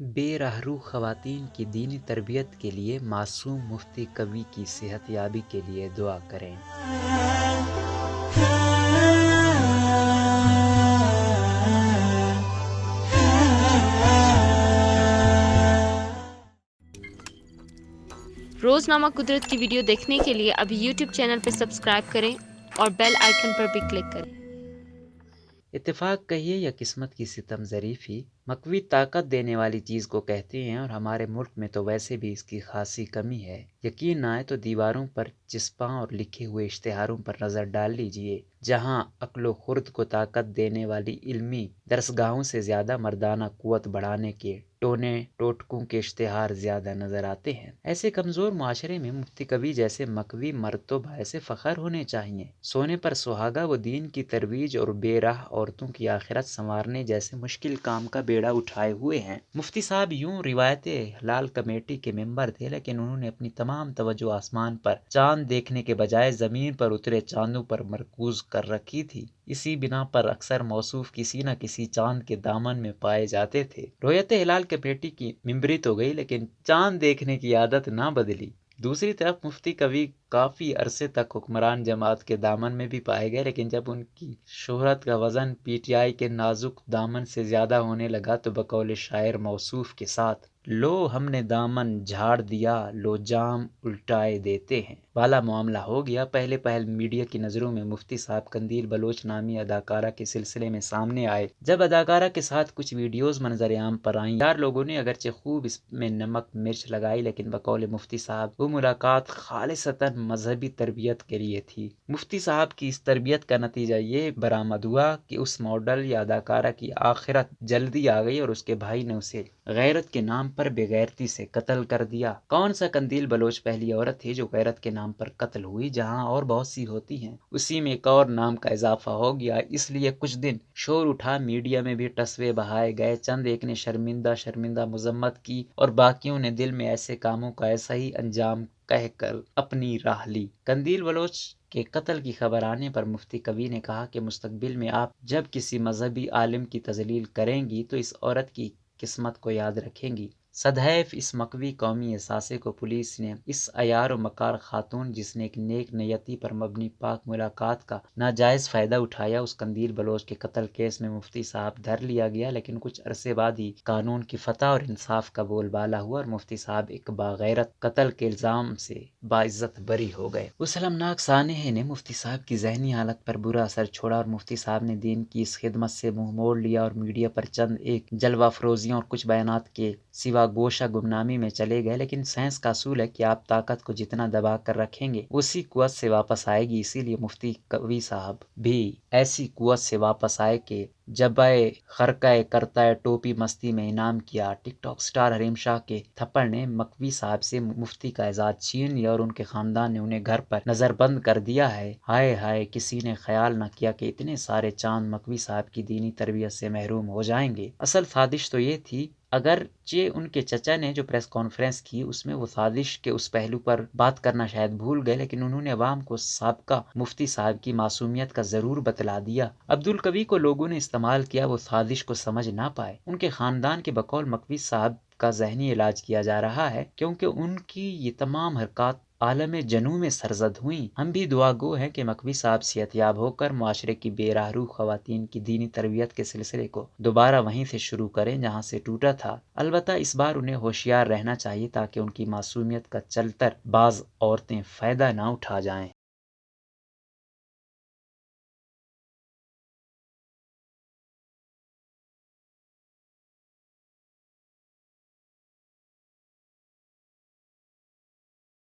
بے راہرو خواتین کی دینی تربیت کے لیے معصوم مفتی کبھی کی صحت یابی کے لیے دعا کریں۔ روزنامہ قدرت کی ویڈیو دیکھنے کے لیے ابھی یوٹیوب چینل پر سبسکرائب کریں اور بیل آئیکن پر بھی کلک کریں۔ اتفاق کہیے یا قسمت کی ستم ظریفی، مقوی طاقت دینے والی چیز کو کہتے ہیں، اور ہمارے ملک میں تو ویسے بھی اس کی خاصی کمی ہے۔ یقین نہ آئے تو دیواروں پر چسپاں اور لکھے ہوئے اشتہاروں پر نظر ڈال لیجئے، جہاں عقل و خرد کو طاقت دینے والی علمی درسگاہوں سے زیادہ مردانہ قوت بڑھانے کے ٹونے ٹوٹکوں کے اشتہار زیادہ نظر آتے ہیں۔ ایسے کمزور معاشرے میں مفتی کبھی جیسے مقوی مرد تو باعث فخر ہونے چاہیے۔ سونے پر سہاگا و دین کی ترویج اور بے راہ عورتوں کی آخرت سنوارنے جیسے مشکل کام کا بیڑا اٹھائے ہوئے ہیں۔ مفتی صاحب یوں روایت ہلال کمیٹی کے ممبر تھے، لیکن انہوں نے اپنی تمام توجہ آسمان پر چاند دیکھنے کے بجائے زمین پر اترے چاندوں پر مرکوز کر رکھی تھی۔ اسی بنا پر اکثر موصوف کسی نہ کسی چاند کے دامن میں پائے جاتے تھے۔ روایت ہلال کمیٹی کی ممبری تو گئی، لیکن چاند دیکھنے کی عادت نہ بدلی۔ دوسری طرف مفتی کبھی کافی عرصے تک حکمران جماعت کے دامن میں بھی پائے گئے، لیکن جب ان کی شہرت کا وزن پی ٹی آئی کے نازک دامن سے زیادہ ہونے لگا تو بقول شاعر موصوف کے ساتھ لو ہم نے دامن جھاڑ دیا، لو جام الٹائے دیتے ہیں والا معاملہ ہو گیا۔ پہلے میڈیا کی نظروں میں مفتی صاحب قندیل بلوچ نامی اداکارہ کے سلسلے میں سامنے آئے۔ جب اداکارہ کے ساتھ کچھ ویڈیوز منظر عام پر آئیں، یار لوگوں نے اگرچہ خوب اس میں نمک مرچ لگائی، لیکن بقول مفتی صاحب وہ ملاقات خالصتاً مذہبی تربیت کے لیے تھی۔ مفتی صاحب کی اس تربیت کا نتیجہ یہ برآمد ہوا کہ اس ماڈل یا اداکارہ کی آخرت جلدی آ گئی اور اس کے بھائی نے اسے غیرت کے نام پر بے غیرتی سے قتل کر دیا۔ کون سا قندیل بلوچ پہلی عورت تھی جو غیرت کے نام پر قتل ہوئی؟ جہاں اور بہت سی ہوتی ہیں، اسی میں ایک اور نام کا اضافہ ہو گیا۔ اس لیے کچھ دن شور اٹھا، میڈیا میں بھی ٹسوے بہائے گئے، چند ایک نے شرمندہ مذمت کی اور باقیوں نے دل میں ایسے کاموں کا ایسا ہی انجام کہہ کر اپنی راہ لی۔ قندیل بلوچ کے قتل کی خبر آنے پر مفتی کبھی نے کہا کہ مستقبل میں آپ جب کسی مذہبی عالم کی تذلیل کریں گی تو اس عورت کی قسمت کو یاد رکھیں گی۔ سدحیف اس مقوی قومی اثاثے کو پولیس نے اس عیار و مکار خاتون، جس نے ایک نیک نیتی پر مبنی پاک ملاقات کا ناجائز فائدہ اٹھایا، اس قندیل بلوچ کے قتل کیس میں مفتی صاحب دھر لیا گیا، لیکن کچھ عرصے بعد ہی قانون کی فتح اور انصاف کا بول بالا ہوا اور مفتی صاحب ایک باغیرت قتل کے الزام سے باعزت بری ہو گئے۔ اس المناک سانحے نے مفتی صاحب کی ذہنی حالت پر برا اثر چھوڑا اور مفتی صاحب نے دین کی اس خدمت سے منہ موڑ لیا اور میڈیا پر چند ایک جلوہ افروزیوں اور کچھ بیانات کے سوا گوشہ گمنامی میں چلے گئے۔ لیکن سائنس کا اصول ہے کہ آپ طاقت کو جتنا دبا کر رکھیں گے اسی قوت سے واپس آئے گی۔ اسی لیے مفتی کبھی صاحب بھی ایسی قوت سے واپس آئے کہ جبائے خرقہ کرتائے ٹوپی مستی میں انعام کیا۔ ٹک ٹاک سٹار حریم شاہ کے تھپڑ نے مقوی صاحب سے مفتی کا اعزاز چھین لیا اور ان کے خاندان نے انہیں گھر پر نظر بند کر دیا ہے۔ ہائے ہائے، کسی نے خیال نہ کیا کہ اتنے سارے چاند مقوی صاحب کی دینی تربیت سے محروم ہو جائیں گے۔ اصل سازش تو یہ تھی، اگرچہ ان کے چچا نے جو پریس کانفرنس کی اس میں وہ سازش کے اس پہلو پر بات کرنا شاید بھول گئے، لیکن انہوں نے عوام کو سابقہ مفتی صاحب کی معصومیت کا ضرور بتلا دیا۔ عبدالقوی کو لوگوں نے استعمال کیا، وہ سازش کو سمجھ نہ پائے۔ ان کے خاندان کے بقول مقوی صاحب کا ذہنی علاج کیا جا رہا ہے، کیونکہ ان کی یہ تمام حرکات عالم جنوں میں سرزد ہوئیں۔ ہم بھی دعا گو ہیں کہ مقوی صاحب صحت یاب ہو کر معاشرے کی بے راہرو خواتین کی دینی تربیت کے سلسلے کو دوبارہ وہیں سے شروع کریں جہاں سے ٹوٹا تھا۔ البتہ اس بار انہیں ہوشیار رہنا چاہیے تاکہ ان کی معصومیت کا چلتر بعض عورتیں فائدہ نہ اٹھا جائیں۔